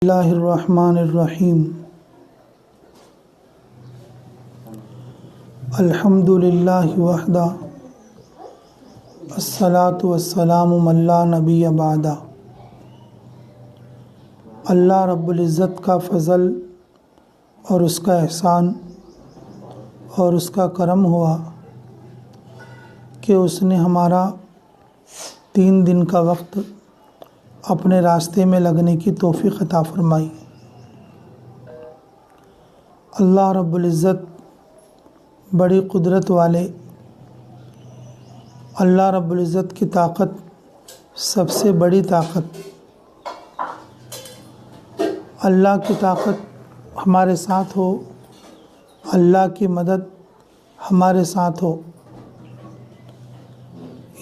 बिस्मिल्लाहिर्रहमानिर्रहीम। अल्हम्दुलिल्लाहि वहदा अस्सलातु वस्सलामु अला नबिय्य बादा। अल्लाह रब्बुल इज़्ज़त का फ़ज़ल और उसका एहसान और उसका करम हुआ कि उसने हमारा 3 दिन का वक्त अपने रास्ते में लगने की तौफ़ीक़ अता फ़रमाई। अल्लाह रब्बुल इज़्ज़त बड़ी कुदरत वाले, अल्लाह रब्बुल इज़्ज़त की ताकत सबसे बड़ी ताकत, अल्लाह की ताकत हमारे साथ हो, अल्लाह की मदद हमारे साथ हो,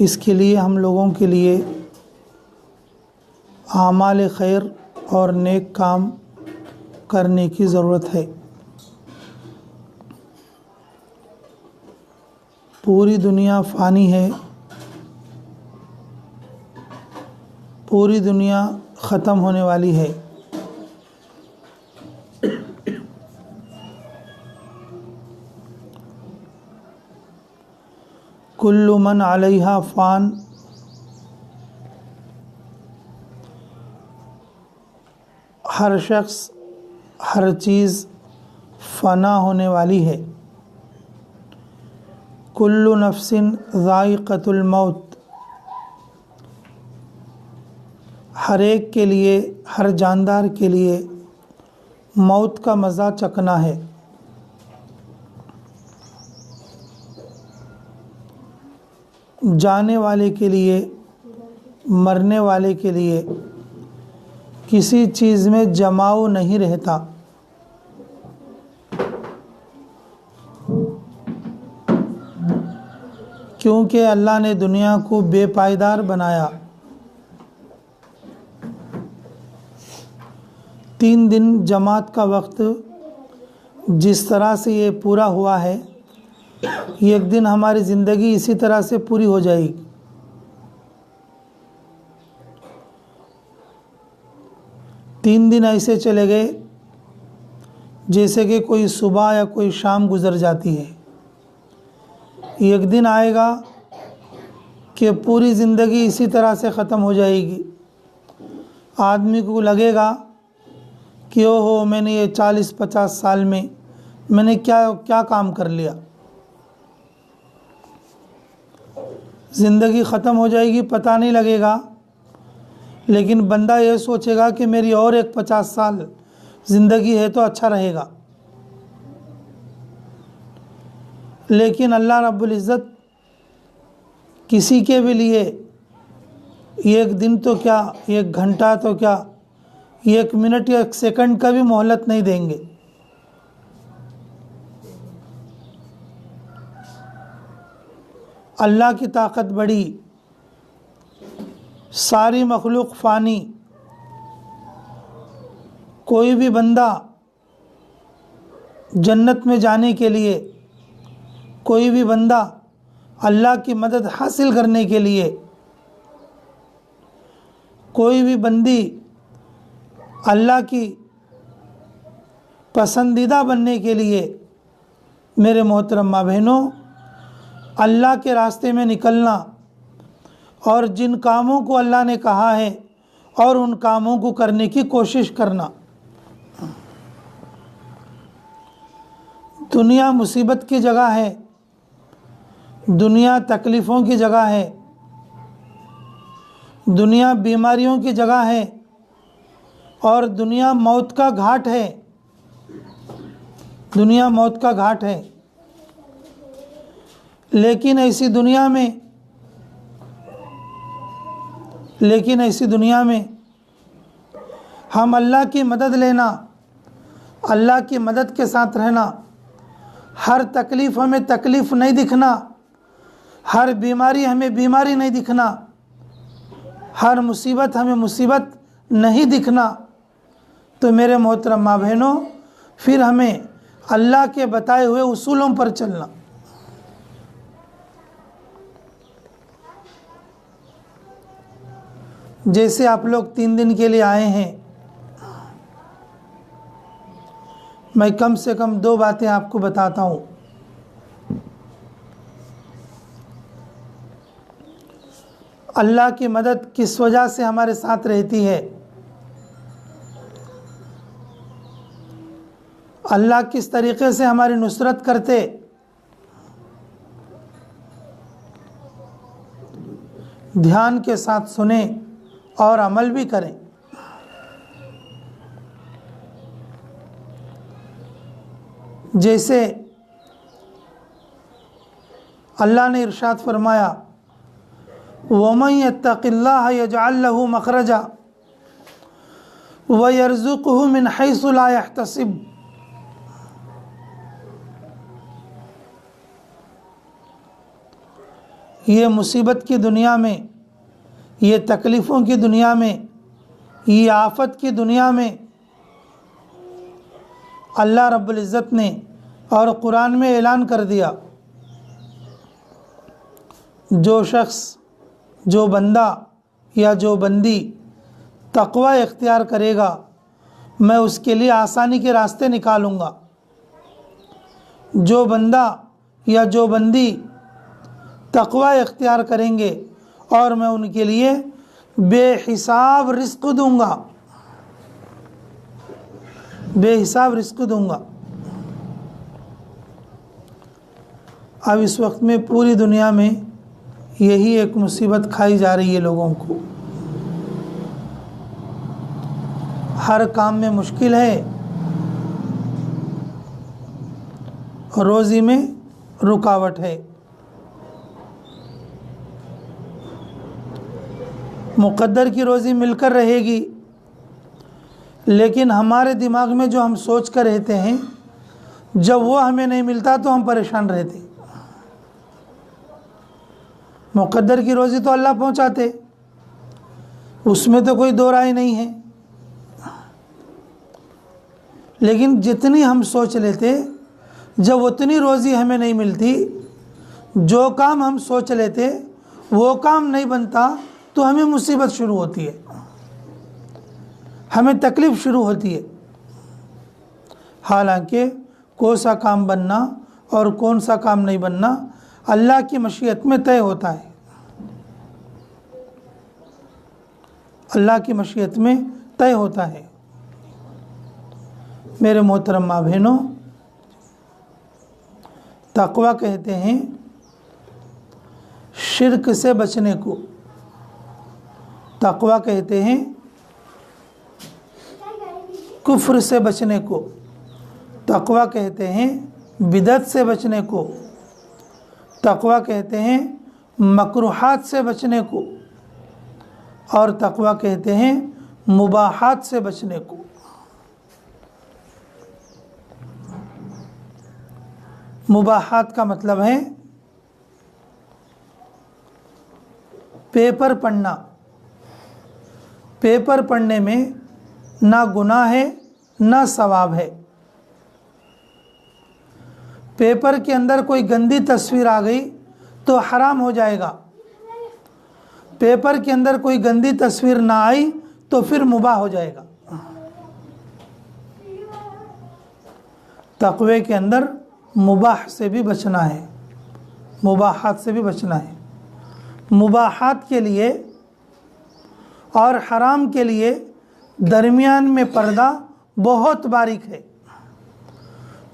इसके लिए हम लोगों के लिए आमाल खैर और नेक काम करने की ज़रूरत है। पूरी दुनिया फ़ानी है, पूरी दुनिया ख़त्म होने वाली है। कुल्लु मन अलैहा फ़ान, हर शख्स हर चीज़ फ़ना होने वाली है। कुल्लु नफ्सिन ज़ाइक़तुल मौत, हर एक के लिए, हर जानदार के लिए मौत का मज़ा चखना है। जाने वाले के लिए, मरने वाले के लिए किसी चीज़ में जमाव नहीं रहता। क्योंकि अल्लाह ने दुनिया को बेपायदार बनाया। 3 दिन जमात का वक्त जिस तरह से ये पूरा हुआ है, एक दिन हमारी ज़िंदगी इसी तरह से पूरी हो जाएगी। तीन दिन ऐसे चले गए जैसे कि कोई सुबह या कोई शाम गुज़र जाती है। एक दिन आएगा कि पूरी ज़िंदगी इसी तरह से ख़त्म हो जाएगी। आदमी को लगेगा कि ओहो, मैंने ये 40-50 साल में मैंने क्या क्या काम कर लिया। ज़िंदगी ख़त्म हो जाएगी, पता नहीं लगेगा, लेकिन बंदा ये सोचेगा कि मेरी और एक 50 साल ज़िंदगी है तो अच्छा रहेगा। लेकिन अल्लाह रब्बुल इज़्ज़त किसी के भी लिए एक दिन तो क्या, एक घंटा तो क्या, 1 मिनट या 1 सेकंड का भी मोहलत नहीं देंगे। अल्लाह की ताकत बड़ी, सारी मखलूक फ़ानी। कोई भी बंदा जन्नत में जाने के लिए, कोई भी बंदा अल्लाह की मदद हासिल करने के लिए, कोई भी बंदी अल्लाह की पसंदीदा बनने के लिए, मेरे मोहतरम माँ बहनों, अल्लाह के रास्ते में निकलना और जिन कामों को अल्लाह ने कहा है और उन कामों को करने की कोशिश करना। दुनिया मुसीबत की जगह है, दुनिया तकलीफ़ों की जगह है, दुनिया बीमारियों की जगह है और दुनिया मौत का घाट है। दुनिया मौत का घाट है। लेकिन ऐसी दुनिया में हम अल्लाह की मदद लेना, अल्लाह की मदद के साथ रहना, हर तकलीफ़ हमें तकलीफ़ नहीं दिखना, हर बीमारी हमें बीमारी नहीं दिखना, हर मुसीबत हमें मुसीबत नहीं दिखना, तो मेरे मोहतरम माँ बहनों, फिर हमें अल्लाह के बताए हुए उसूलों पर चलना। जैसे आप लोग 3 दिन के लिए आए हैं, मैं कम से कम 2 बातें आपको बताता हूँ। अल्लाह की मदद किस वजह से हमारे साथ रहती है, अल्लाह किस तरीक़े से हमारी नुसरत करते, ध्यान के साथ सुने और अमल भी करें। जैसे अल्लाह ने इरशाद फरमाया, वमन यत्तक़िल्लाह यजअल लहू मखरजा व यरज़ुक़हु मिन हैसु ला यहतसिब। ये मुसीबत की दुनिया में, ये तकलीफ़ों की दुनिया में, ये आफत की दुनिया में अल्लाह रब्बुल इज़्ज़त ने और कुरान में ऐलान कर दिया, जो शख्स, जो बंदा या जो बंदी तक़वा इख्तियार करेगा, मैं उसके लिए आसानी के रास्ते निकालूँगा। जो बंदा या जो बंदी तक़वा इख्तियार करेंगे और मैं उनके लिए बेहिसाब रिज़्क़ दूँगा, बेहिसाब रिज़्क़ दूँगा। अब इस वक्त में पूरी दुनिया में यही एक मुसीबत खाई जा रही है लोगों को। हर काम में मुश्किल है, रोज़ी में रुकावट है। मुक़द्दर की रोज़ी मिलकर रहेगी, लेकिन हमारे दिमाग में जो हम सोच कर रहते हैं, जब वो हमें नहीं मिलता तो हम परेशान रहते। मुक़द्दर की रोज़ी तो अल्लाह पहुँचाते, उसमें तो कोई दो राय नहीं है, लेकिन जितनी हम सोच लेते, जब उतनी रोज़ी हमें नहीं मिलती, जो काम हम सोच लेते वो काम नहीं बनता, तो हमें मुसीबत शुरू होती है, हमें तकलीफ़ शुरू होती है। हालांकि कौन सा काम बनना और कौन सा काम नहीं बनना अल्लाह की मशीयत में तय होता है, अल्लाह की मशीयत में तय होता है। मेरे मोहतरम माँ बहनों, तक़वा कहते हैं शिर्क से बचने को, तक़वा कहते हैं कुफ्र से बचने को, तक़वा कहते हैं बिदअत से बचने को, तक़वा कहते हैं मकरूहात से बचने को, और तक़वा कहते हैं मुबाहात से बचने को। मुबाहात का मतलब है पेपर पढ़ना। पेपर पढ़ने में ना गुनाह है ना सवाब है। पेपर के अंदर कोई गंदी तस्वीर आ गई तो हराम हो जाएगा, पेपर के अंदर कोई गंदी तस्वीर ना आई तो फिर मुबाह हो जाएगा। तक़वे के अंदर मुबाह से भी बचना है, मुबाहात से भी बचना है। मुबाहात के लिए और हराम के लिए दरमियान में पर्दा बहुत बारीक है।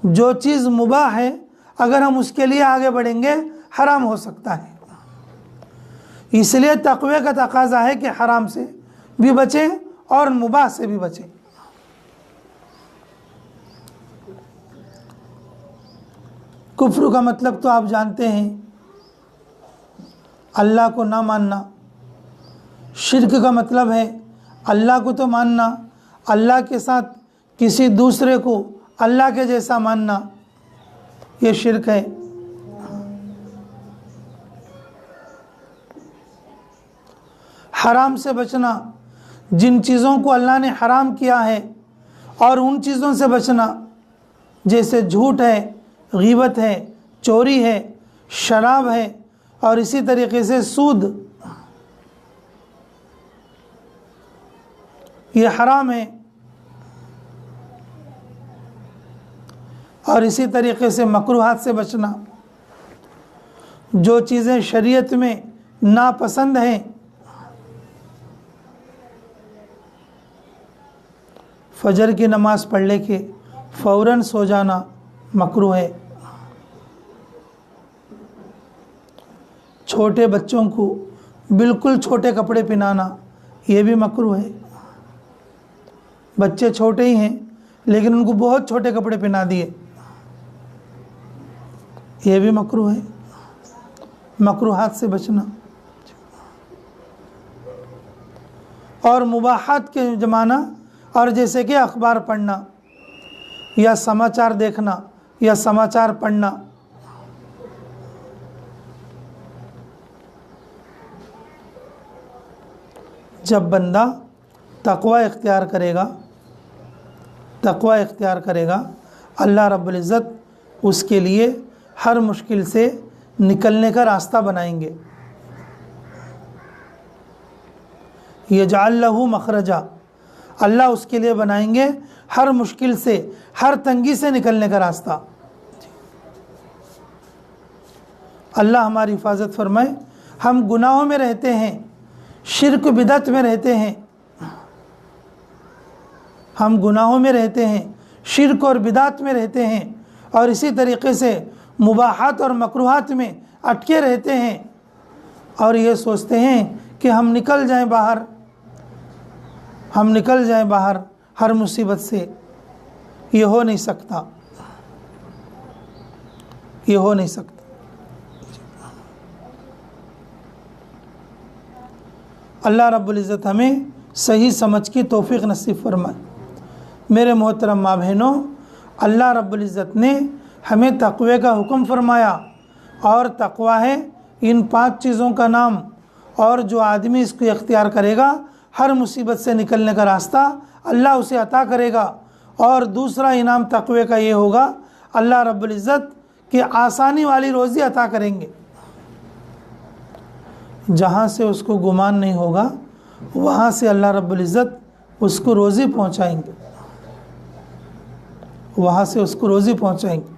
जो चीज़ मुबाह है, अगर हम उसके लिए आगे बढ़ेंगे हराम हो सकता है। इसलिए तक़वे का तकाज़ा है कि हराम से भी बचें और मुबाह से भी बचें। कुफ्र का मतलब तो आप जानते हैं, अल्लाह को ना मानना। शिर्क का मतलब है अल्लाह को तो मानना, अल्लाह के साथ किसी दूसरे को अल्लाह के जैसा मानना, ये शिर्क है। हराम से बचना, जिन चीज़ों को अल्लाह ने हराम किया है और उन चीज़ों से बचना, जैसे झूठ है, ग़ीबत है, चोरी है, शराब है और इसी तरीके से सूद, ये हराम है। और इसी तरीके से मकरूहात से बचना। जो चीज़ें शरीयत में नापसंद हैं, फजर की नमाज़ पढ़ ले के फ़ौरन सो जाना मकरूह है। छोटे बच्चों को बिल्कुल छोटे कपड़े पहनाना ये भी मकरूह है। बच्चे छोटे ही हैं लेकिन उनको बहुत छोटे कपड़े पहना दिए, ये भी मकरूह है। मकरूहात से बचना। और मुबाहात के ज़माना, और जैसे कि अखबार पढ़ना या समाचार देखना या समाचार पढ़ना, जब बंदा तक़वा इख्तियार करेगा अल्लाह रब्बुल इज़्ज़त उसके लिए हर मुश्किल से निकलने का रास्ता बनाएंगे। यजअल लहू मखरजा, अल्लाह उसके लिए बनाएंगे हर मुश्किल से, हर तंगी से निकलने का रास्ता। अल्लाह हमारी हिफाजत फरमाए। हम गुनाहों में रहते हैं, शिर्क बिदअत में रहते हैं, हम गुनाहों में रहते हैं, शिर्क और बिदअत में रहते हैं, और इसी तरीके से मुबाहात और मकरूहात में अटके रहते हैं, और ये सोचते हैं कि हम निकल जाएं बाहर हर मुसीबत से। ये हो नहीं सकता, ये हो नहीं सकता। अल्लाह रब्बुल इज़्ज़त हमें सही समझ की तौफीक नसीब फरमाए। मेरे मोहतरम माँ बहनों, अल्लाह रब्बुल इज़्ज़त ने हमें तक़वे का हुक्म फरमाया, और तक़वा है इन 5 चीज़ों का नाम, और जो आदमी इसको इख्तियार करेगा हर मुसीबत से निकलने का रास्ता अल्लाह उसे अता करेगा। और दूसरा इनाम तक़वे का ये होगा, अल्लाह रब्बुल इज़्ज़त की आसानी वाली रोज़ी अता करेंगे। जहाँ से उसको गुमान नहीं होगा वहाँ से अल्लाह रब्बुल इज़्ज़त उसको रोज़ी पहुँचाएंगे, वहाँ से उसको रोज़ी पहुँचाएंगे।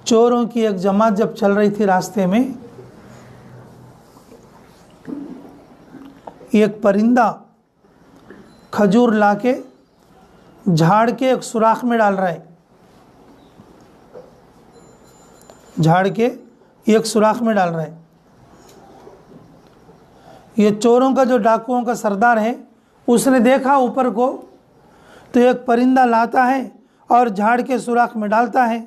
चोरों की एक जमात जब चल रही थी, रास्ते में एक परिंदा खजूर लाके झाड़ के एक सुराख में डाल रहा है, झाड़ के एक सुराख में डाल रहा है। ये चोरों का जो डाकुओं का सरदार है उसने देखा ऊपर को, तो एक परिंदा लाता है और झाड़ के सुराख में डालता है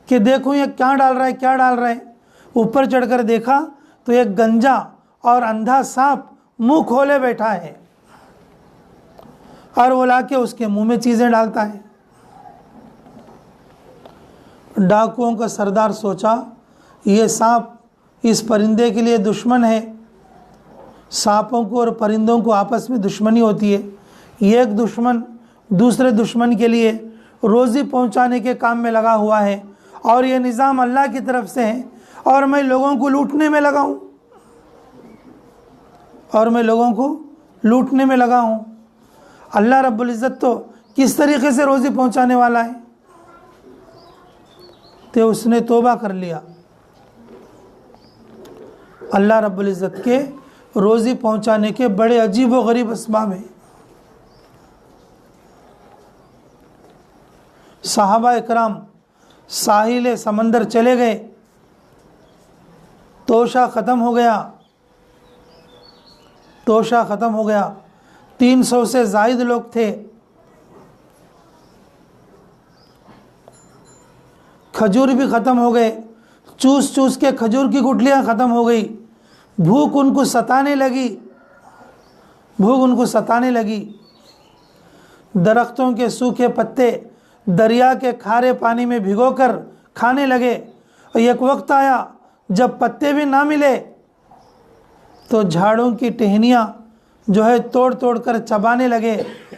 कि देखो ये क्या डाल रहा है। ऊपर चढ़कर देखा तो एक गंजा और अंधा सांप मुंह खोले बैठा है, और वो लाके उसके मुंह में चीज़ें डालता है। डाकुओं का सरदार सोचा ये सांप इस परिंदे के लिए दुश्मन है। सांपों को और परिंदों को आपस में दुश्मनी होती है। एक दुश्मन दूसरे दुश्मन के लिए रोज़ी पहुंचाने के काम में लगा हुआ है, और ये निज़ाम अल्लाह की तरफ से है, और मैं लोगों को लूटने में लगा हूँ, अल्लाह रब्बुल इज़्ज़त तो किस तरीके से रोज़ी पहुंचाने वाला है। तो उसने तौबा कर लिया। अल्लाह रब्बुल इज़्ज़त के रोज़ी पहुंचाने के बड़े अजीब व गरीब असबाब हैं। सहाबा इकराम साहिल समंदर चले गए, तोशा ख़त्म हो गया, 300 से ज़ायद लोग थे। खजूर भी ख़त्म हो गए, चूस के खजूर की गुठलियाँ ख़त्म हो गई। भूख उनको सताने लगी। दरख्तों के सूखे पत्ते दरिया के खारे पानी में भिगोकर खाने लगे। और एक वक्त आया जब पत्ते भी ना मिले तो झाड़ों की टहनियाँ जो है तोड़ कर चबाने लगे,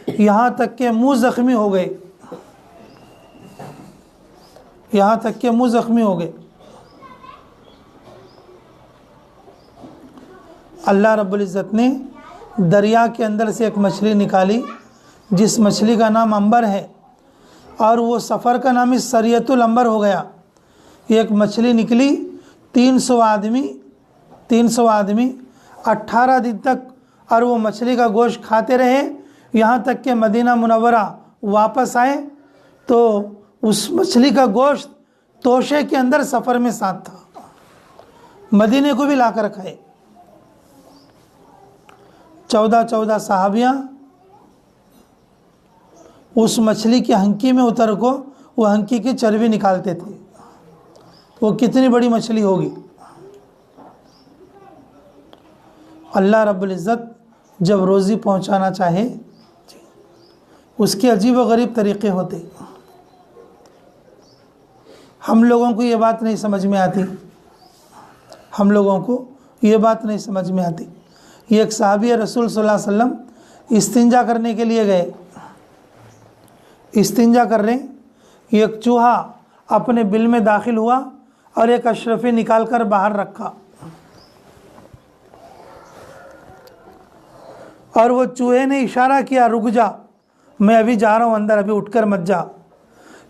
यहाँ तक के मुंह ज़ख्मी हो गए। अल्लाह रब्बुल इज़्ज़त ने दरिया के अंदर से एक मछली निकाली, जिस मछली का नाम अंबर है, और वो सफ़र का नाम इस सरियतुल अंबर हो गया। एक मछली निकली, 300 आदमी 18 दिन तक, और वो मछली का गोश्त खाते रहे, यहाँ तक कि मदीना मुनव्वरा वापस आए तो उस मछली का गोश्त तोशे के अंदर सफ़र में साथ था, मदीने को भी ला कर खाए। 14 सहाबियाँ उस मछली की हंकी में उतर को वो हंकी की चर्बी निकालते थे। वो कितनी बड़ी मछली होगी। अल्लाह रब्बुल इज़्ज़त जब रोज़ी पहुंचाना चाहे उसके अजीब व गरीब तरीक़े होते। हम लोगों को ये बात नहीं समझ में आती, हम लोगों को ये बात नहीं समझ में आती। ये एक सहाबी रसूल सल्लल्लाहु अलैहि वसल्लम इस्तिंजा करने के लिए गए, इस्तिंजा कर रहे, एक चूहा अपने बिल में दाखिल हुआ और एक अशरफी निकाल कर बाहर रखा, और वो चूहे ने इशारा किया, रुक जा, मैं अभी जा रहा हूँ अंदर, अभी उठकर मत जा।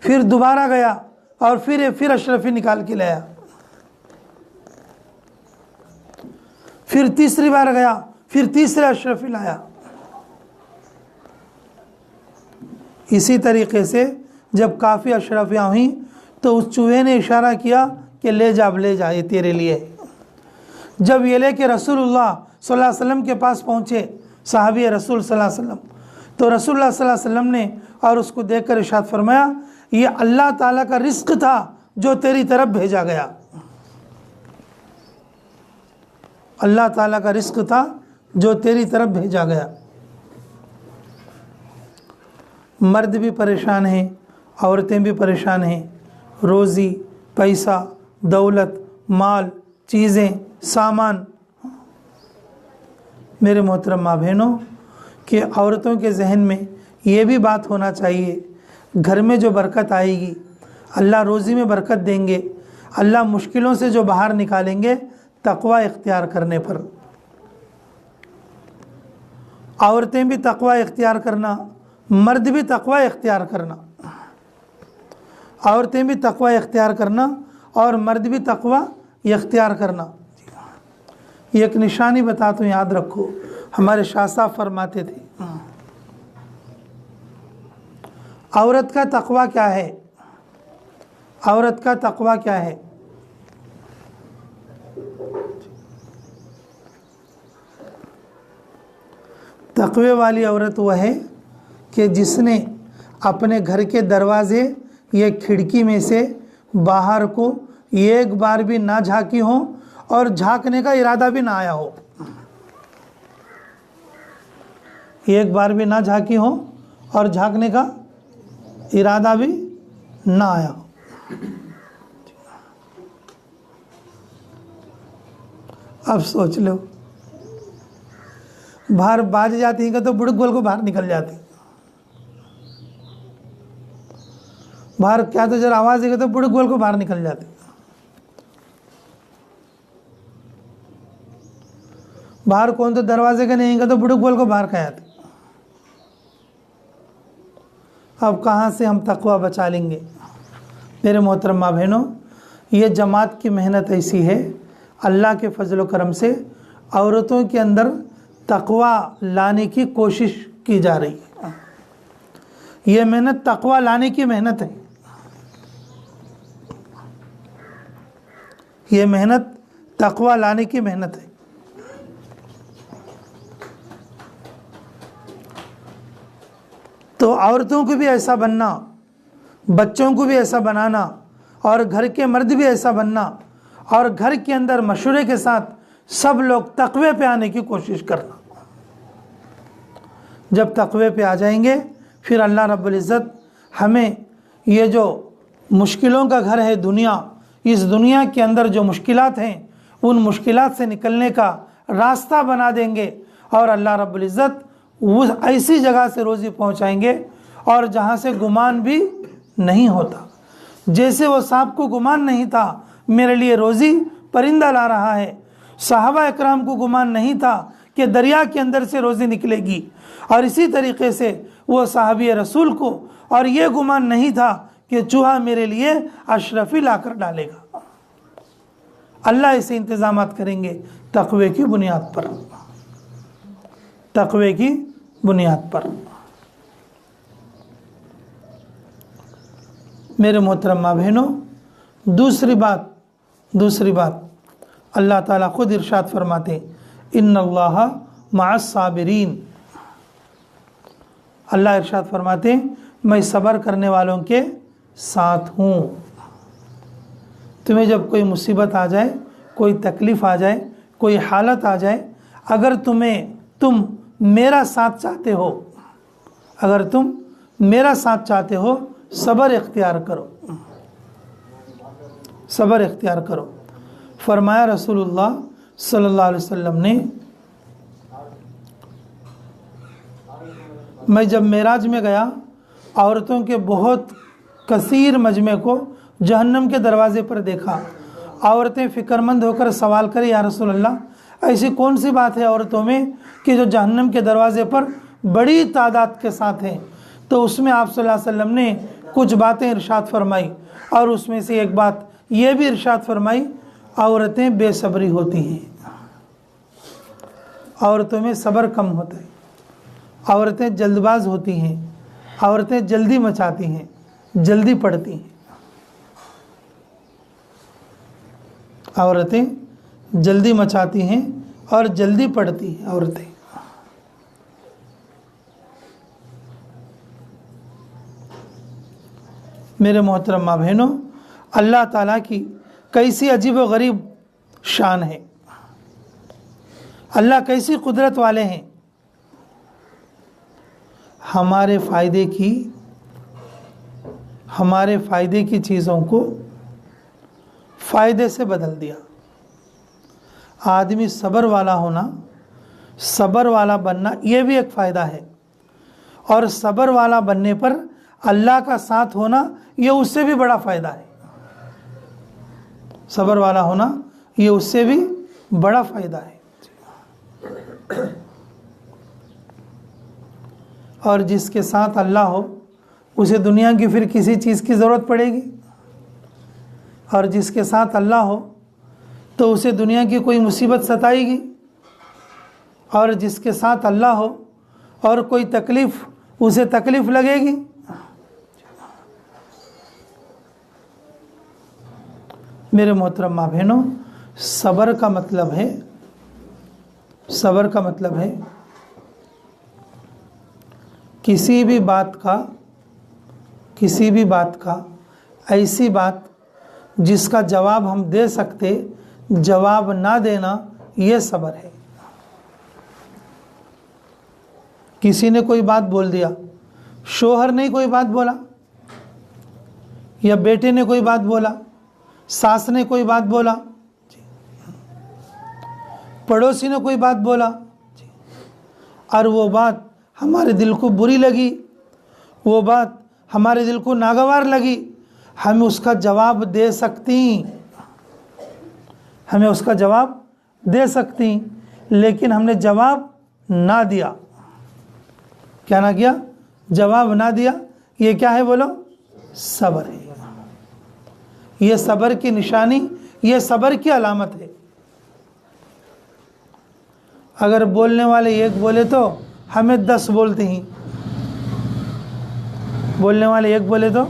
फिर दोबारा गया और फिर अशरफी निकाल के लाया। फिर तीसरी बार गया, फिर तीसरे अशरफी लाया। इसी तरीके से जब काफ़ी अशरफियाँ हुई तो उस चूहे ने इशारा किया कि ले जा, अब ले जा, ये तेरे लिए। जब ये लेके रसूलुल्लाह सल्लल्लाहु अलैहि वसल्लम के पास पहुँचे सहाबी रसूल सल्लल्लाहु अलैहि वसल्लम, तो रसूलुल्लाह सल्लल्लाहु अलैहि वसल्लम ने और उसको देखकर इरशाद फरमाया, ये अल्लाह ताला का रिस्क था जो तेरी तरफ भेजा गया। अल्लाह ताला का रिस्क था जो तेरी तरफ भेजा गया। मर्द भी परेशान हैं, औरतें भी परेशान हैं। रोज़ी, पैसा, दौलत, माल, चीज़ें, सामान। मेरे मोहतरम माँ बहनों, कि औरतों के जहन में ये भी बात होना चाहिए, घर में जो बरकत आएगी, अल्लाह रोज़ी में बरकत देंगे, अल्लाह मुश्किलों से जो बाहर निकालेंगे तक़वा इख्तियार करने पर। औरतें भी तक़वा इख्तियार करना, मर्द भी तक़वा इख्तियार करना। औरतें भी तक़वा इख्तियार करना और मर्द भी तक़वा इख्तियार करना। ये एक निशानी बताता हूँ, याद रखो। हमारे शाह साहब फरमाते थे, औरत का तक़वा क्या है? औरत का तक़वा क्या है? तक़वे वाली औरत वह है कि जिसने अपने घर के दरवाज़े या खिड़की में से बाहर को एक बार भी ना झांकी हो और झांकने का इरादा भी ना आया हो। एक बार भी ना झांकी हो और झांकने का इरादा भी ना आया हो। अब सोच लो, बाहर बाज जाती है तो बुड़क बोल को बाहर निकल जाती, बाहर क्या तो जरा आवाज़ देगा तो बुड़क बोल को बाहर निकल जाती। बाहर कौन तो दरवाजे का नहीं तो बुड़क बोल को बाहर का आती। अब कहाँ से हम तक़वा बचा लेंगे? मेरे मोहतरम माँ बहनों, ये जमात की मेहनत ऐसी है, अल्लाह के फजल करम से औरतों के अंदर तक़वा लाने की कोशिश की जा रही है। ये मेहनत तक़वा लाने की मेहनत है। ये मेहनत तक़वा लाने की मेहनत है। तो औरतों को भी ऐसा बनना, बच्चों को भी ऐसा बनाना, और घर के मर्द भी ऐसा बनना, और घर के अंदर मशवरे के साथ सब लोग तक़वे पे आने की कोशिश करना। जब तक़वे पे आ जाएंगे फिर अल्लाह रब्बुल इज़्ज़त हमें ये जो मुश्किलों का घर है दुनिया, इस दुनिया के अंदर जो मुश्किलात हैं उन मुश्किलात से निकलने का रास्ता बना देंगे, और अल्लाह रब्बुल इज़्ज़त उस ऐसी जगह से रोज़ी पहुंचाएंगे और जहां से गुमान भी नहीं होता। जैसे वो सांप को गुमान नहीं था मेरे लिए रोज़ी परिंदा ला रहा है, सहाबा इकराम को गुमान नहीं था कि दरिया के अंदर से रोज़ी निकलेगी, और इसी तरीके से वो साहबी रसूल को, और ये गुमान नहीं था कि चूहा मेरे लिए अशरफी लाकर डालेगा। अल्लाह ऐसे इंतज़ामात करेंगे तक़वे की बुनियाद पर, तक़वे की बुनियाद पर। मेरे मोहतरम माँ बहनों, दूसरी बात अल्लाह ताला खुद इरशाद फरमाते, इन्नल्लाह मअस साबिरीन। अल्लाह इरशाद फरमाते, मैं सब्र करने वालों के साथ हूँ। तुम्हें जब कोई मुसीबत आ जाए, कोई तकलीफ़ आ जाए, कोई हालत आ जाए, अगर तुम मेरा साथ चाहते हो, अगर तुम मेरा साथ चाहते हो, सब्र इख्तियार करो, सब्र इख्तियार करो। फरमाया रसूलुल्लाह सल्लल्लाहु अलैहि वसल्लम ने, मैं जब मेराज में गया, औरतों के बहुत कसीर मजमे को जहन्नम के दरवाज़े पर देखा। औरतें फ़िक्रमंद होकर सवाल करें, या रसूल अल्लाह, ऐसी कौन सी बात है औरतों में कि जो जहन्नम के दरवाज़े पर बड़ी तादाद के साथ हैं? तो उसमें आप सल्लल्लाहु अलैहि वसल्लम ने कुछ बातें इरशाद फरमाई, और उसमें से एक बात ये भी इरशाद फरमाई, औरतें बेसब्री होती हैं, औरतों में सब्र कम होता है, औरतें जल्दबाज होती हैं, औरतें जल्दी मचाती हैं, जल्दी पढ़ती हैं, औरतें जल्दी मचाती हैं और जल्दी पढ़ती हैं औरतें। मेरे मोहतरम माँ बहनों, अल्लाह ताला की कैसी अजीब व गरीब शान है, अल्लाह कैसी कुदरत वाले हैं। हमारे फ़ायदे की चीज़ों को फ़ायदे से बदल दिया। आदमी सब्र वाला होना, सब्र वाला बनना, ये भी एक फ़ायदा है, और सब्र वाला बनने पर अल्लाह का साथ होना, ये उससे भी बड़ा फ़ायदा है। सब्र वाला होना ये उससे भी बड़ा फ़ायदा है। और जिसके साथ अल्लाह हो, उसे दुनिया की फिर किसी चीज़ की ज़रूरत पड़ेगी, और जिसके साथ अल्लाह हो तो उसे दुनिया की कोई मुसीबत सताएगी, और जिसके साथ अल्लाह हो और कोई तकलीफ़, उसे तकलीफ़ लगेगी। मेरे मोहतरम माँ बहनों, सब्र का मतलब है किसी भी बात का ऐसी बात जिसका जवाब हम दे सकते, जवाब ना देना, ये सब्र है। किसी ने कोई बात बोल दिया, शोहर ने कोई बात बोला, या बेटे ने कोई बात बोला, सास ने कोई बात बोला, पड़ोसी ने कोई बात बोला, और वो बात हमारे दिल को बुरी लगी, वो बात हमारे दिल को नागवार लगी, हमें उसका जवाब दे सकती, लेकिन हमने जवाब ना दिया। क्या ना किया? जवाब ना दिया। ये क्या है बोलो? सब्र है। ये सब्र की निशानी, ये सब्र की अलामत है। अगर बोलने वाले एक बोले तो हमें 10 बोलते हैं, बोलने वाले एक बोले तो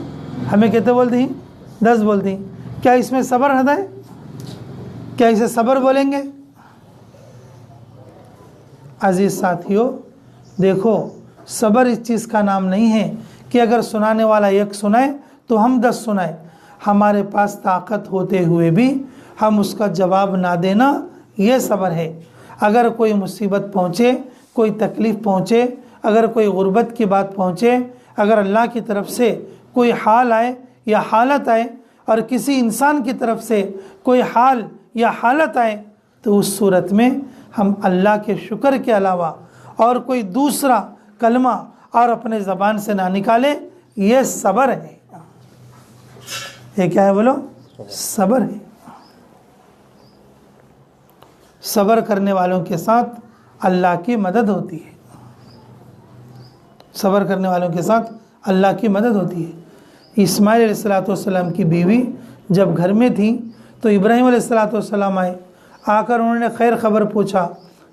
हमें कितने बोलते हैं? 10 बोलते हैं। क्या इसमें सब्र है? क्या इसे सब्र बोलेंगे? अजीज साथियों, देखो, सब्र इस चीज़ का नाम नहीं है कि अगर सुनाने वाला एक सुनाए तो हम 10 सुनाए। हमारे पास ताकत होते हुए भी हम उसका जवाब ना देना, ये सब्र है। अगर कोई मुसीबत पहुँचे, कोई तकलीफ़ पहुँचे, अगर कोई गुर्बत की बात पहुँचे, अगर अल्लाह की तरफ से कोई हाल आए या हालत आए, और किसी इंसान की तरफ से कोई हाल या हालत आए, तो उस सूरत में हम अल्लाह के शुक्र के अलावा और कोई दूसरा कलमा और अपने ज़बान से ना निकाले, ये सब्र है। ये क्या है बोलो? सब्र है। सब्र करने वालों के साथ अल्लाह की मदद होती है। सब्र करने वालों के साथ अल्लाह की मदद होती है। इस्माइल अलैहिस्सलाम की बीवी जब घर में थी तो इब्राहीम अलैहिस्सलाम आए, आकर उन्होंने खैर ख़बर पूछा,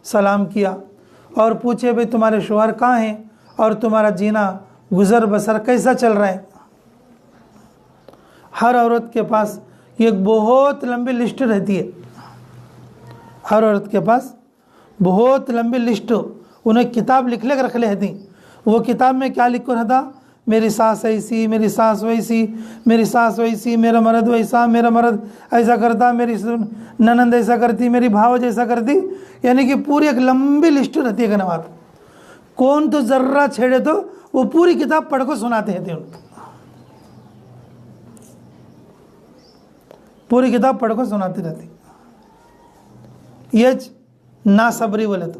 सलाम किया और पूछे भाई तुम्हारे शौहर कहाँ हैं और तुम्हारा जीना गुज़र बसर कैसा चल रहा है। हर औरत के पास एक बहुत लंबी लिस्ट रहती है, हर औरत के पास बहुत लंबी लिस्ट, उन्हें किताब लिख ले रख लेती। वो किताब में क्या लिखो रहता, मेरी सास ऐसी, मेरी सास वैसी, मेरी सास वैसी, मेरा मर्द वैसा, मेरा मर्द ऐसा करता, मेरी ननंद ऐसा करती, मेरी भाव जैसा करती, यानी कि पूरी एक लंबी लिस्ट रहती है। कहने बात कौन तो जर्रा छेड़े तो वो पूरी किताब पढ़ को सुनाते हैं उनको, पूरी किताब पढ़ को सुनाती रहती। ये ना सबरी बोले तो,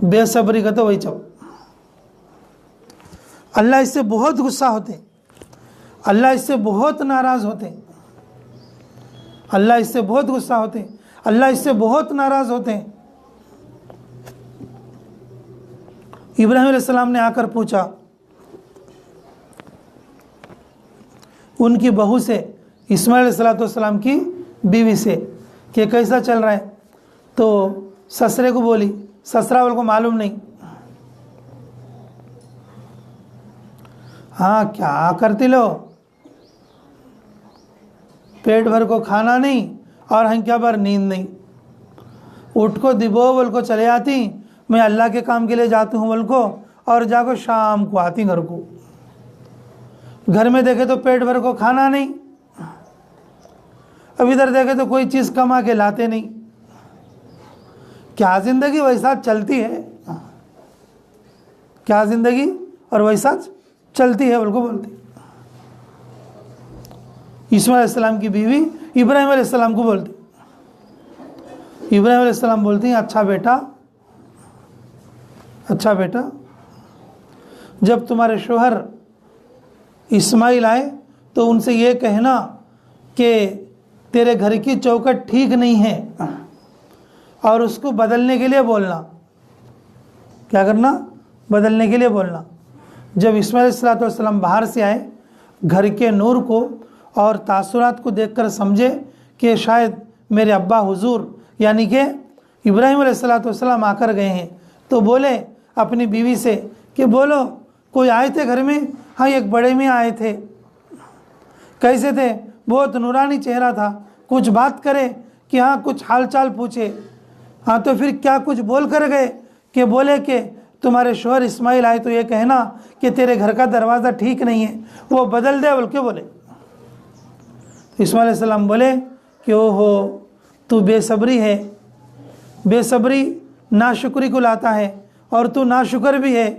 बेसब्री का तो वही चब। अल्लाह इससे बहुत गुस्सा होते, अल्लाह इससे बहुत नाराज़ होते, अल्लाह इससे बहुत गुस्सा होते, अल्लाह इससे बहुत नाराज़ होते हैं। इब्राहीम अलैहिस्सलाम ने आकर पूछा उनकी बहू से, इस्माइल अलैहिस्सलाम की बीवी से कि कैसा चल रहा है। तो ससुरे को बोली, ससुरा वाले को मालूम नहीं। हाँ क्या करती लो, पेट भर को खाना नहीं और हंक्या भर नींद नहीं, उठ को दिबो बोल को चले आती, मैं अल्लाह के काम के लिए जाती हूँ बोल को, और जाको शाम को आती घर को। घर में देखे तो पेट भर को खाना नहीं, अब इधर देखे तो कोई चीज़ कमा के लाते नहीं। क्या ज़िंदगी वैसा चलती है, क्या ज़िंदगी और वैसा चलती है बोल को बोलती। इस्माइल अलैहिस्सलाम की बीवी इब्राहीम अलैहिस्सलाम को बोलती, इब्राहीम अलैहिस्सलाम बोलती हैं अच्छा बेटा, अच्छा बेटा, जब तुम्हारे शौहर इस्माइल आए तो उनसे ये कहना कि तेरे घर की चौखट ठीक नहीं है और उसको बदलने के लिए बोलना। क्या करना, बदलने के लिए बोलना। जब इस्माइल अलैहिस्सलाम बाहर से आए, घर के नूर को और तासुरात को देखकर समझे कि शायद मेरे अब्बा हुजूर यानी कि इब्राहीम अलैहिस्सलाम आकर गए हैं, तो बोले अपनी बीवी से कि बोलो कोई आए थे घर में। हाँ एक बड़े में आए थे। कैसे थे, बहुत नूरानी चेहरा था, कुछ बात करे कि हाँ कुछ हालचाल पूछे। हाँ तो फिर क्या कुछ बोल कर गए कि बोले कि तुम्हारे शौहर इस्माइल आए तो ये कहना कि तेरे घर का दरवाज़ा ठीक नहीं है, वो बदल दे बोल के बोले। तो इस्माइल अलैहिस्सलाम बोले कि ओहो तू बेसब्री है, बेसब्री नाशुक्री को लाता है और तू नाशुक्र भी है।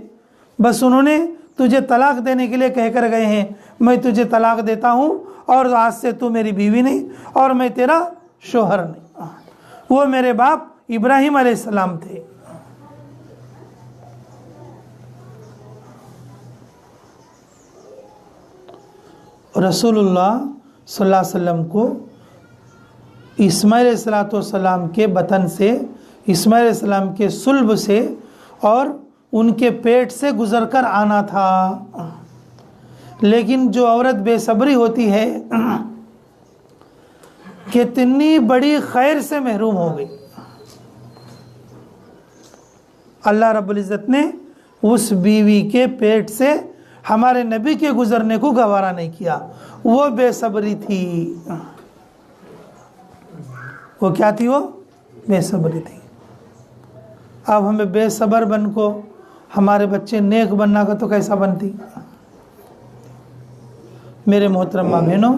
बस उन्होंने तुझे तलाक देने के लिए कह कर गए हैं, मैं तुझे तलाक देता हूँ और आज से तू मेरी बीवी नहीं और मैं तेरा शौहर नहीं। वो मेरे बाप इब्राहीम अलैहिस्सलाम थे। रसूलुल्लाह सल्लल्लाहु अलैहि वसल्लम को इस्माइल अलैहिस्सलाम के बतन से, इस्माइल अलैहिस्सलाम के सुल्ब से और उनके पेट से गुजर कर आना था। लेकिन जो औरत बेसब्री होती है कितनी बड़ी खैर से महरूम हो गई। अल्लाह रब्बुल इज़्ज़त ने उस बीवी के पेट से हमारे नबी के गुजरने को गवारा नहीं किया। वो बेसब्री थी। वो क्या थी, वो बेसब्री थी। अब हमें बेसब्र बन को हमारे बच्चे नेक बनना का तो कैसा बनती। मेरे मोहतरम माँ बहनों,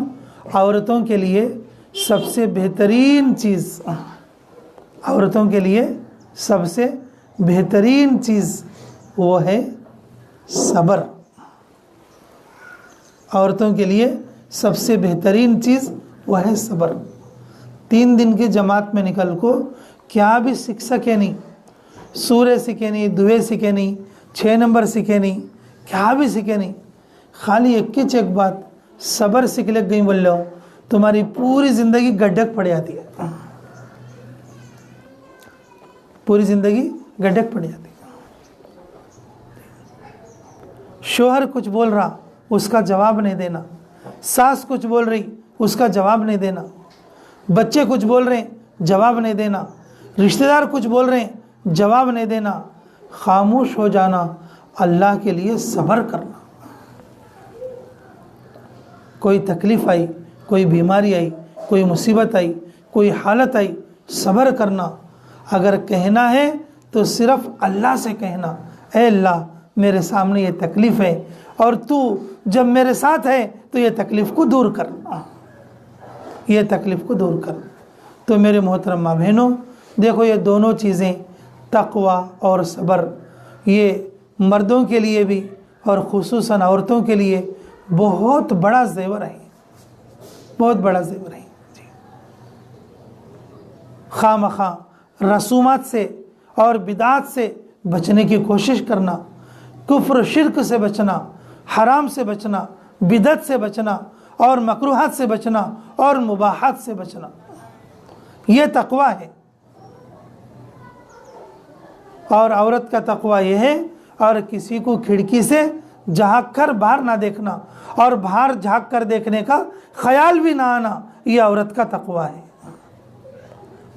औरतों के लिए सबसे बेहतरीन चीज़, औरतों के लिए सबसे बेहतरीन चीज़ वो है सब्र। औरतों के लिए सबसे बेहतरीन चीज़ वह है सब्र। 3 दिन की जमात में निकल को क्या भी सीख सके नहीं, सूर्य सीखे नहीं, दुए सीखे नहीं, 6 नंबर सीखे नहीं, क्या भी सीखे नहीं, खाली एक बात सब्र सीख ले गई बोल लो, तुम्हारी पूरी ज़िंदगी गड्ढक पड़ जाती है। पूरी ज़िंदगी गड्ढक पड़ जाती है। शोहर कुछ बोल रहा उसका जवाब नहीं देना, सास कुछ बोल रही उसका जवाब नहीं देना, बच्चे कुछ बोल रहे हैं जवाब नहीं देना, रिश्तेदार कुछ बोल रहे हैं जवाब नहीं देना, खामोश हो जाना, अल्लाह के लिए सब्र करना। कोई तकलीफ़ आई, कोई बीमारी आई, कोई मुसीबत आई, कोई हालत आई, सब्र करना। अगर कहना है तो सिर्फ अल्लाह से कहना, ऐ अल्लाह मेरे सामने ये तकलीफ़ है और तू जब मेरे साथ है तो ये तकलीफ़ को दूर कर, ये तकलीफ़ को दूर कर। तो मेरे मोहतरमा बहनों, देखो ये दोनों चीज़ें तक़वा और सब्र, ये मर्दों के लिए भी और ख़ुसूसन औरतों के लिए बहुत बड़ा ज़ेवर है, बहुत बड़ा ज़ेवर है। खामखा रसूमात से और बिदात से बचने की कोशिश करना, कुफ्र शिर्क से बचना, हराम से बचना, बिदत से बचना और मकरूहात से बचना और मुबाहात से बचना, ये तक़वा है। और औरत का तक़वा यह है, और किसी को खिड़की से झाँक कर बाहर ना देखना और बाहर झाँक कर देखने का ख्याल भी ना आना, ये औरत का तक़वा है।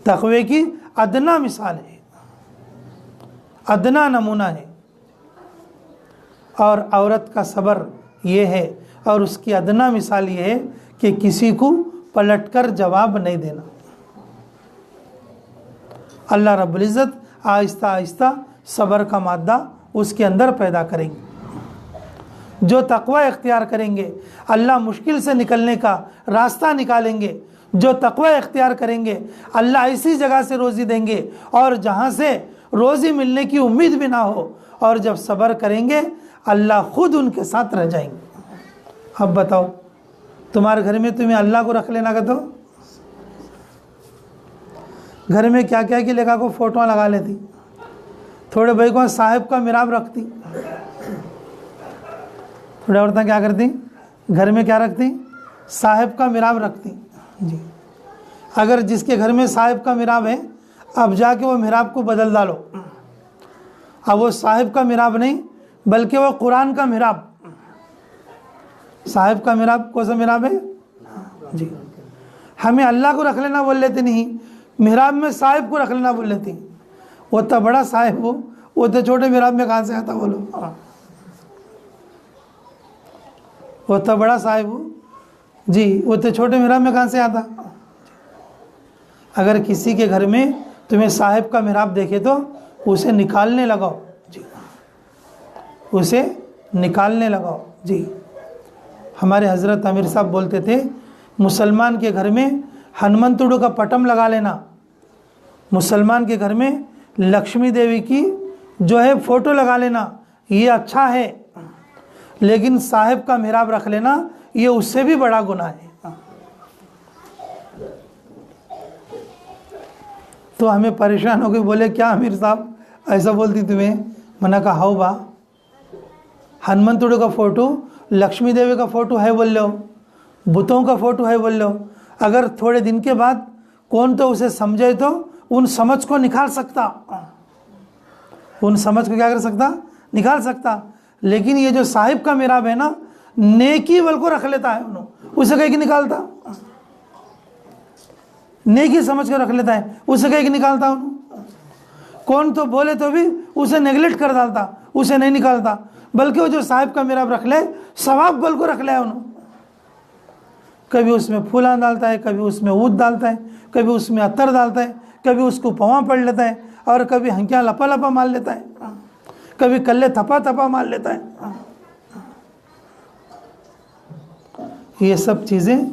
तक़वे की अदना मिसाल है, अदना नमूना है। और औरत का सब्र ये है और उसकी अदना मिसाल ये है कि किसी को पलटकर जवाब नहीं देना। अल्लाह रब्बुल इज़्ज़त आहिस्ता आहिस्ता सब्र का मादा उसके अंदर पैदा करेंगे। जो तक़वा इख्तियार करेंगे अल्लाह मुश्किल से निकलने का रास्ता निकालेंगे। जो तक़वा इख्तियार करेंगे अल्लाह ऐसी जगह से रोज़ी देंगे और जहाँ से रोज़ी मिलने की उम्मीद भी ना हो। और जब सब्र करेंगे अल्लाह खुद उनके साथ रह जाएंगे। अब बताओ, तुम्हारे घर में तुम्हें अल्लाह को रख लेना का, तो घर में क्या क्या की लगा को फ़ोटो लगा लेती, थोड़े भाई को साहिब का मिराब रखती, थोड़े औरतें क्या करती घर में क्या रखती, साहिब का मिराब रखती जी। अगर जिसके घर में साहिब का मिराब है, अब जाके वो मिराब को बदल डालो। अब वो साहिब का मिराब नहीं बल्कि वो कुरान का मिराब। साहिब का मिराब कौन सा मिराब है जी। हमें अल्लाह को रख लेना बोल लेते नहीं, मिराब में साहिब को रख लेना बोल लेती। वो तो बड़ा साहिब हो, वो तो छोटे मिराब में कहाँ से आता बोलो। वो तो बड़ा साहिब हो जी, वो तो छोटे मिराब में कहाँ से आता। अगर किसी के घर में तुम्हें साहिब का मिराब देखे तो उसे निकालने लगाओ जी, उसे निकालने लगाओ जी। हमारे हज़रत आमिर साहब बोलते थे, मुसलमान के घर में हनुमंतुडू का पटम लगा लेना, मुसलमान के घर में लक्ष्मी देवी की जो है फ़ोटो लगा लेना, ये अच्छा है, लेकिन साहिब का मिराब रख लेना ये उससे भी बड़ा गुनाह है। तो हमें परेशान हो गए, बोले क्या आमिर साहब ऐसा बोलती तुम्हें। मैंने कहा हाउ बा, हनुमंतुडू का फ़ोटो, लक्ष्मी देवी का फ़ोटो है बोल लो, बुतों का फ़ोटो है बोल लो। अगर थोड़े दिन के बाद कौन तो उसे समझे तो उन समझ को निकाल सकता, उन समझ को क्या कर सकता, निकाल सकता। लेकिन ये जो साहिब का मिराब है ना, नेकी बल को रख लेता है, उसे कहीं निकालता, नेकी समझ कर रख लेता है, उसे कहीं निकालता। कौन तो बोले तो भी उसे नेगलेक्ट कर डालता, उसे नहीं निकालता। बल्कि वो जो साहिब का मिराब रख ले, सवाब बल को रख ले उन्होंने। कभी उसमें फूला डालता है, कभी उसमें ऊद डालता है, कभी उसमें अत्तर डालता है, कभी उसको पवा पड़ लेता है, और कभी हंकियाँ लपा लपा मार लेता है, कभी कल्ले थपा थपा मार लेता है। ये सब चीज़ें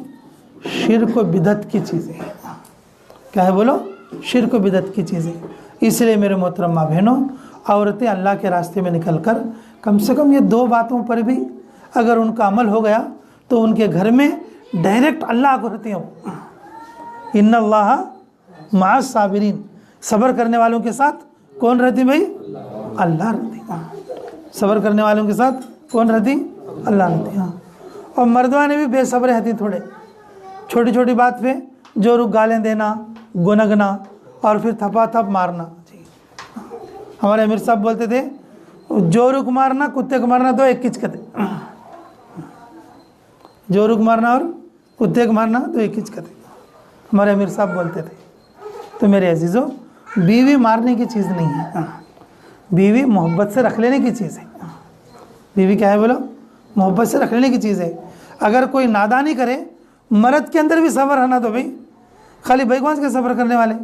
शिर्क व बिदत की चीज़ें हैं। क्या है बोलो, शिर्क व बिदत की चीज़ें। इसलिए मेरे मोहतरमा बहनों, औरतें अल्लाह के रास्ते में निकलकर कम से कम ये दो बातों पर भी अगर उनका अमल हो गया तो उनके घर में डायरेक्ट अल्लाह को रहती हो। इन्नल्लाह माअस साबिरीन, सब्र करने वालों के साथ कौन रहती भाई, अल्लाह रहती। सब्र करने वालों के साथ कौन रहती, अल्लाह रहती। हाँ, और मर्दवाने भी बेसब्र रहती, थोड़े छोटी छोटी बात पे जोर गालें देना, गुनगना और फिर थपा थप मारना। हमारे अमीर साहब बोलते थे, जोरू को मारना कुत्ते को मारना तो एक किचकत है। जोरू को मारना और कुत्ते को मारना तो एक किचकत है, हमारे अमीर साहब बोलते थे। तो मेरे अजीज़ों, बीवी मारने की चीज़ नहीं है, बीवी मोहब्बत से रख लेने की चीज़ है। बीवी क्या है बोलो? मोहब्बत से रख लेने की चीज़ है। अगर कोई नादानी करे, मर्द के अंदर भी सब्र है ना, तो भाई खाली भाई कौन के सब्र करने वाले,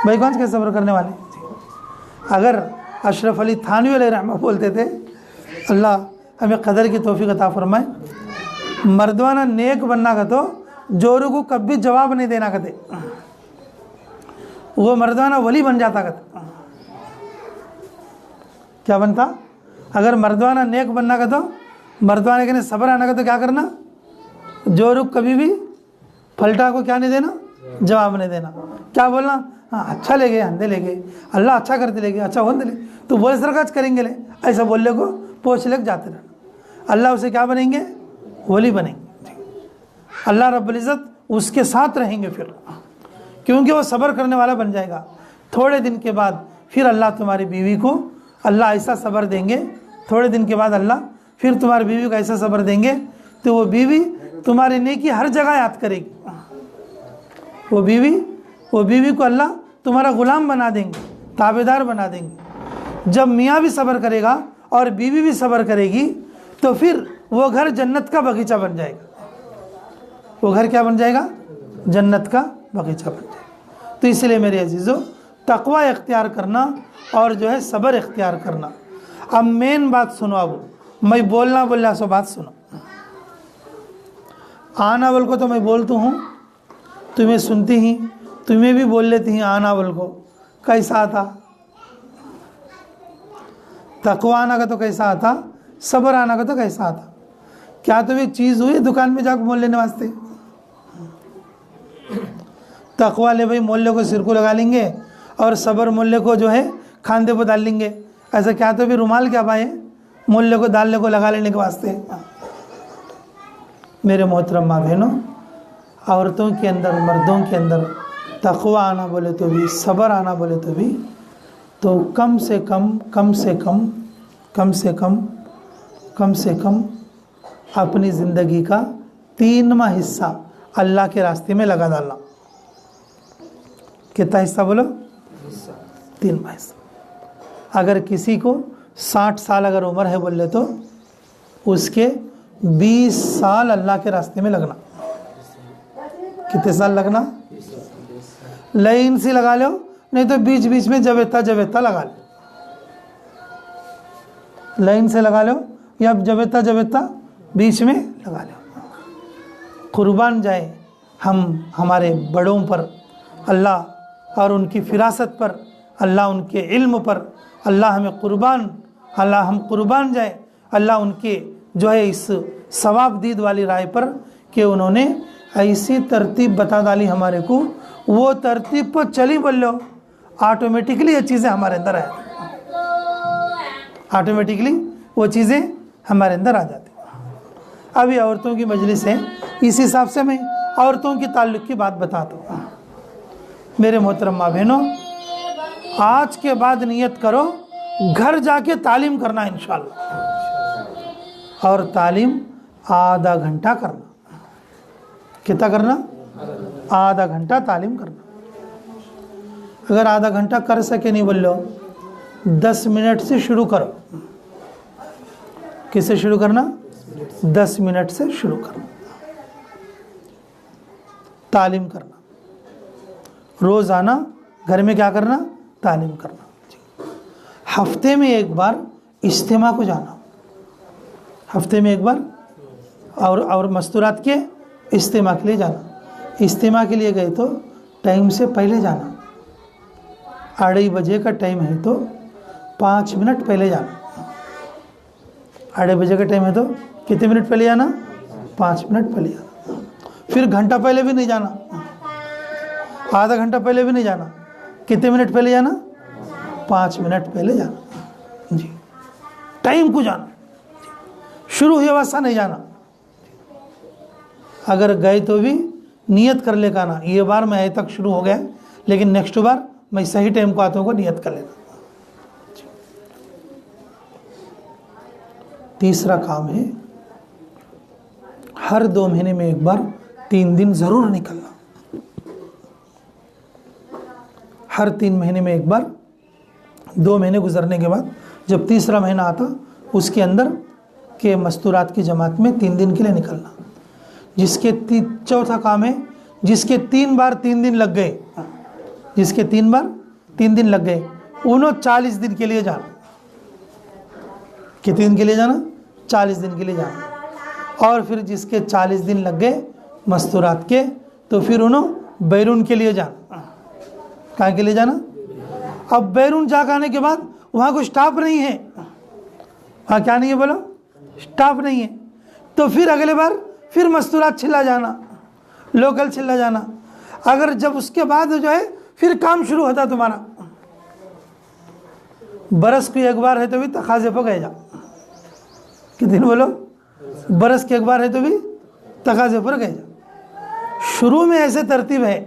भाई कौन के सब्र करने वाले। अगर अशरफ अली थानवी अलैहिर्रहमा बोलते थे, अल्लाह हमें कदर की तौफीक अता फरमाए, मर्दवाना नेक बनना का तो जोरू को कभी जवाब नहीं देना कहते, वो मर्दवाना वली बन जाता कहते। क्या बनता? अगर मर्दवाना नेक बनना का तो मर्दवाने के लिए सब्र आना का तो क्या करना? जोरू कभी भी फलटा को क्या नहीं देना, जवाब नहीं देना। क्या बोलना? हाँ अच्छा ले गए, अंधे ले गए, अल्लाह अच्छा करते ले गए, अच्छा होने ले, तो बोले सरकाज करेंगे ले, ऐसा बोलने को पोछ लेके जाते रहना। अल्लाह उसे क्या बनेंगे? वली बनेंगे। अल्लाह रब्बुल इज़्ज़त उसके साथ रहेंगे फिर, क्योंकि वो सब्र करने वाला बन जाएगा। थोड़े दिन के बाद फिर अल्लाह तुम्हारी बीवी को अल्लाह ऐसा सब्र देंगे, थोड़े दिन के बाद अल्लाह फिर तुम्हारी बीवी को ऐसा सब्र देंगे, तो वो बीवी तुम्हारी नेकी हर जगह याद करेगी। वो बीवी को अल्लाह तुम्हारा गुलाम बना देंगे, ताबेदार बना देंगे। जब मियाँ भी सब्र करेगा और बीवी भी सब्र करेगी, तो फिर वो घर जन्नत का बगीचा बन जाएगा। वो घर क्या बन जाएगा? जन्नत का बगीचा बन जाएगा। तो इसलिए मेरे अजीज़ों, तकवा इख्तियार करना और जो है सब्र इख्तियार करना। अब मेन बात सुनो, अब मैं बोलना सो बात सुनो। आना बोल को तो मैं बोलता हूँ, तुम्हें सुनती ही, तुम्हें भी बोल लेती हैं आना बोल को। कैसा आता? तकवा आना का तो कैसा आता? सब्र आना का तो कैसा आता? क्या तो एक चीज़ हुई दुकान में जाकर मोल लेने वास्ते? तकवा ले भाई मोल्ले को सिर को लगा लेंगे और सब्र मोल्ले को जो है खांदे पर डाल लेंगे। ऐसा क्या तो भी रुमाल क्या पाए मोल्ले को डालने को लगा लेने के वास्ते? मेरे मोहतरम माँ बहनों, औरतों के अंदर, मर्दों के अंदर तकवा आना बोले तो भी, सब्र आना बोले तो भी, तो कम से कम अपनी ज़िंदगी का 3वां हिस्सा अल्लाह के रास्ते में लगा डालना। कितना हिस्सा बोलो? 3वां हिस्सा। अगर किसी को 60 साल अगर उम्र है बोले तो उसके 20 साल अल्लाह के रास्ते में लगना। कितने साल लगना? लाइन से लगा लो, नहीं तो बीच बीच में जवेता लगा लो। लाइन से लगा लो या जवेता बीच में लगा लो। कुर्बान जाए हम हमारे बड़ों पर अल्लाह और उनकी फिरासत पर, अल्लाह उनके इल्म पर, अल्लाह हम कुर्बान जाए अल्लाह उनके जो है इस सवाब दीद वाली राय पर कि उन्होंने ऐसी तरतीब बता डाली हमारे को, वो तरतीब पर चली बोल लो, ऑटोमेटिकली ये चीज़ें हमारे अंदर आ जाती, ऑटोमेटिकली वो चीज़ें हमारे अंदर आ जाती। अभी औरतों की मजलिस है, इस हिसाब से मैं औरतों की ताल्लुक़ की बात बताता हूँ। मेरे मोहतरम माँ बहनों, आज के बाद नियत करो घर जाके तालीम करना इंशाअल्लाह, और तालीम आधा घंटा करना। कितना करना? आधा घंटा तालीम करना। अगर आधा घंटा कर सके नहीं बोल लो, 10 मिनट से शुरू करो। किससे शुरू करना? 10 मिनट से शुरू करना, तालीम करना। रोज़ाना घर में क्या करना? तालीम करना। हफ्ते में एक बार इज्तिमा को जाना, हफ्ते में एक बार, और मस्तूरात के इज्तिमा के लिए जाना। इज्तिमा के लिए गए तो टाइम से पहले जाना। 2:30 बजे का टाइम है तो 5 मिनट पहले जाना। 2:30 बजे का टाइम है तो कितने मिनट पहले जाना? 5 मिनट पहले जाना। फिर घंटा पहले भी नहीं जाना, आधा घंटा पहले भी नहीं जाना। कितने मिनट पहले जाना? 5 मिनट पहले जाना जी। टाइम को जाना, शुरू हुआ वैसा नहीं जाना। अगर गए तो भी नियत कर ले आना, ये बार मैं अभी तक शुरू हो गया, लेकिन नेक्स्ट बार मैं सही टाइम को आता हूँ, नियत कर लेना। तीसरा काम है हर 2 महीने में एक बार 3 दिन ज़रूर निकलना। हर 3 महीने में एक बार, 2 महीने गुजरने के बाद जब तीसरा महीना आता उसके अंदर के मस्तूरात की जमात में 3 दिन के लिए निकलना। जिसके चौथा काम है जिसके 3 बार 3 दिन लग गए, जिसके 3 बार 3 दिन लग गए, उन्होंने 40 दिन के लिए जाना। कितने दिन के लिए जाना? 40 दिन के लिए जाना। और फिर जिसके 40 दिन लग गए मस्तूरात के, तो फिर उन्होंने बैरून के लिए जाना। कहाँ के लिए जाना? अब बैरून जाकर आने के बाद वहाँ कोई स्टाफ नहीं है, वहाँ क्या नहीं है बोलो? स्टाफ नहीं है। तो फिर अगले बार फिर मस्तूरात छिल्ला जाना, लोकल छिल्ला जाना। अगर जब उसके बाद जो है फिर काम शुरू होता तुम्हारा, बरस की एक बार है तो भी तकाजे पर गए जा। कितने बोलो? बरस की एक बार है तो भी तकाजे पर गए जा। शुरू में ऐसे तरतीब है,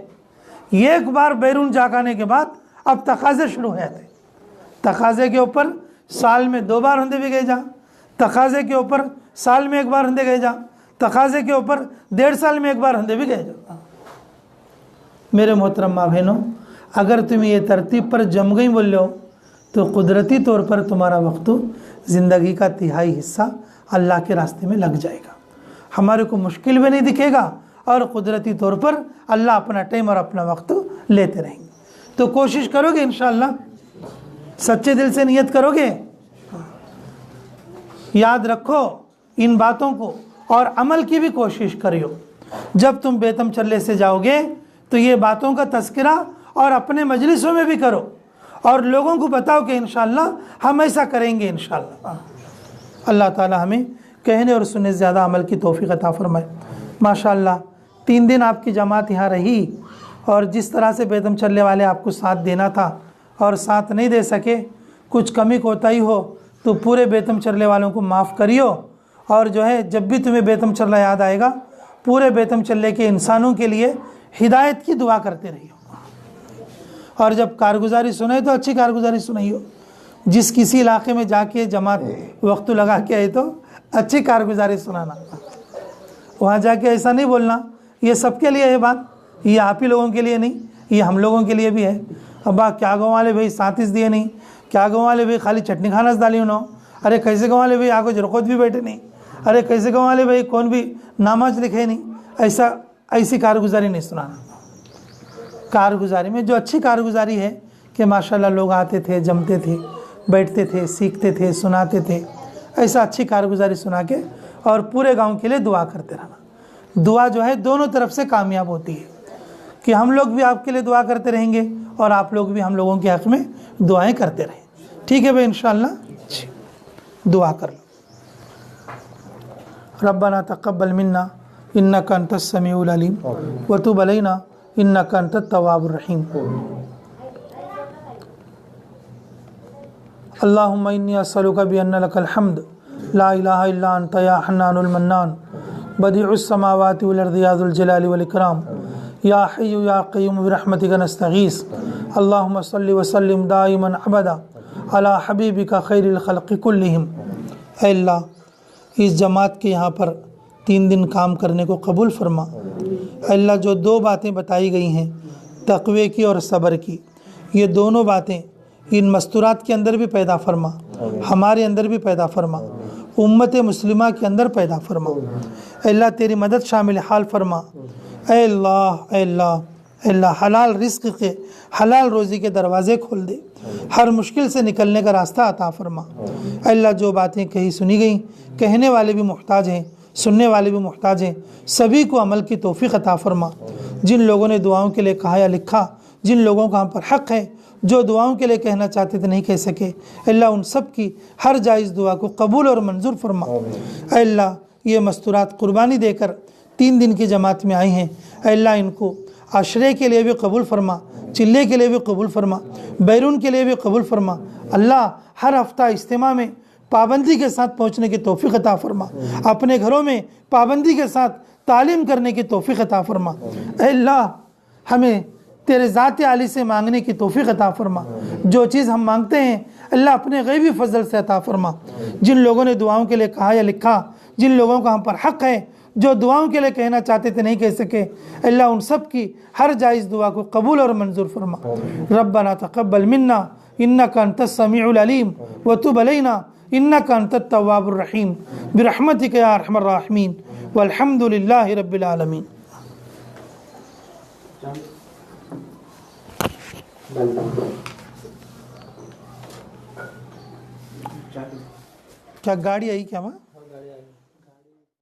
एक बार बैरून जाने के बाद अब तकाजे शुरू हो जाते। तकाजे के ऊपर साल में 2 बार होंदे भी गए जा, तकाजे के ऊपर साल में 1 बार होंदे गए जा, तकाजे के ऊपर 1.5 साल में 1 बार होंदे भी गए जा। मेरे मोहतरम माँ बहनों, अगर तुम ये तरतीब पर जम गई बोल लो तो कुदरती तौर पर तुम्हारा वक्त ज़िंदगी का 1/3 हिस्सा अल्लाह के रास्ते में लग जाएगा। हमारे को मुश्किल भी नहीं दिखेगा और कुदरती तौर पर अल्लाह अपना टाइम और अपना वक्त लेते रहेंगे। तो कोशिश करोगे इंशाअल्लाह, सच्चे दिल से नियत करोगे, याद रखो इन बातों को और अमल की भी कोशिश करियो। जब तुम बेतम चल्ले से जाओगे तो ये बातों का तज़किरा और अपने मजलिसों में भी करो और लोगों को बताओ कि इंशाअल्लाह हम ऐसा करेंगे इंशाअल्लाह। अल्लाह ताला हमें कहने और सुनने से ज़्यादा अमल की तौफीक अता फरमाए। माशाअल्लाह 3 दिन आपकी जमात यहाँ रही और जिस तरह से बेदम चलने वाले आपको साथ देना था और साथ नहीं दे सके, कुछ कमी कोताही हो तो पूरे बेतम चलने वालों को माफ़ करियो। और जो है जब भी तुम्हें बेतम चलना याद आएगा, पूरे बेतम चलने के इंसानों के लिए हिदायत की दुआ करते रहियो। और जब कारगुजारी सुनाई तो अच्छी कारगुजारी सुनाइयो। जिस किसी इलाके में जाके जमात वक्त लगा के आए तो अच्छी कारगुजारी सुनाना। वहाँ जाके ऐसा नहीं बोलना ये सबके लिए है बात, ये आप ही लोगों के लिए नहीं, ये हम लोगों के लिए भी है। अब्बा क्या गाँव वाले भाई सातिस दिए नहीं, क्या गाँव वाले भाई खाली चटनी खाना डाली उन्होंने, अरे कैसे गाँव वाले भाई आगो जरखोद भी बैठे नहीं, अरे कैसे गाँव वाले भाई कौन भी नामाज लिखे नहीं। ऐसी कारगुजारी नहीं सुनाना। कारगुजारी में जो अच्छी कारगुजारी है कि माशाल्लाह लोग आते थे, जमते थे, बैठते थे, सीखते थे, सुनाते थे, ऐसा अच्छी कारगुजारी सुना के और पूरे गांव के लिए दुआ करते रहना। दुआ जो है दोनों तरफ से कामयाब होती है कि हम लोग भी आपके लिए दुआ करते रहेंगे और आप लोग भी हम लोगों के हक़ में दुआएं करते रहें। ठीक है भाई, इंशाअल्लाह दुआ कर लो। रब्बना तक़ब्बल मिन्ना इन्नका अंतस समीउल अलीम व तुब अलैना इन्नका अंतत तव्वाबुर रहीम। अल्लाहुम्मा इन्नी अस्अलुका बिअन्ना लकल हम्द ला इलाहा इल्ला अंता या हन्नानुल मन्नान बदीउस समावाति वल अर्दि या ज़ुल जलाली वल इकराम या हय्यु या क़य्यूम बिरहमतिका नस्तगीस। अल्लाहुम्मा सल्लि व सल्लिम दाइमन अबदा अला हबीबिका खैरिल खल्क़ि कुल्लिहिम। ऐ अल्लाह, इस जमात के यहाँ पर 3 दिन काम करने को कबूल फरमा। अल्लाह, जो 2 बातें बताई गई हैं तक़वे की और सब्र की, ये दोनों बातें इन मस्तूरात के अंदर भी पैदा फरमा, हमारे अंदर भी पैदा फरमा, उम्मत मुस्लिमा के अंदर पैदा फरमा। अल्लाह, तेरी मदद शामिल हाल फरमा। ऐ अल्लाह, ऐ अल्लाह, अल्लाह, हलाल रिज़्क़ के, हलाल रोज़ी के दरवाज़े खोल दे, हर मुश्किल से निकलने का रास्ता अता फरमा। अल्लाह, जो बातें कही सुनी गई, कहने वाले भी मुहताज हैं, सुनने वाले भी मुहताज हैं, सभी को अमल की तौफीक अता फरमा। जिन लोगों ने दुआओं के लिए कहा या लिखा, जिन लोगों का हम पर हक़ है, जो दुआओं के लिए कहना चाहते थे नहीं कह सके, अल्लाह उन सब की हर जायज़ दुआ को कबूल और मंजूर फरमा। अल्लाह, ये मस्तूरात कुर्बानी देकर 3 दिन की जमात में आई हैं, अल्लाह इनको आश्रय के लिए भी कबूल फरमा, चिल्ले के लिए भी कबूल फरमा, बैरून के लिए भी कबूल फरमा। अल्लाह, हर हफ्ता इज्तिमा में पाबंदी के साथ पहुँचने की तौफीक अता फरमा, अपने घरों में पाबंदी के साथ तालीम करने की तौफीक अता फरमा। अल्लाह, हमें तेरे ज़ात आली से मांगने की तौफीक अता फरमा। जो चीज़ हम मांगते हैं अल्लाह अपने गैबी फजल से अता फरमा। जिन लोगों ने दुआओं के लिए कहा या लिखा, जिन लोगों का हम पर हक़ है, जो दुआओं के लिए कहना चाहते थे नहीं कह सके, अल्लाह उन सब की हर जायज़ दुआ को कबूल और मंजूर फरमा। रब्बना तक़ब्बल मिन्ना इन्नका अंतस समीउल अलीम व तुब अलैना इन्नका अंतत तव्वाबुर रहीम बिरहमतिका या अरहमर राहिमीन वल्हम्दुलिल्लाहि रब्बिल आलमीन। क्या गाड़ी आई क्या वहाँ?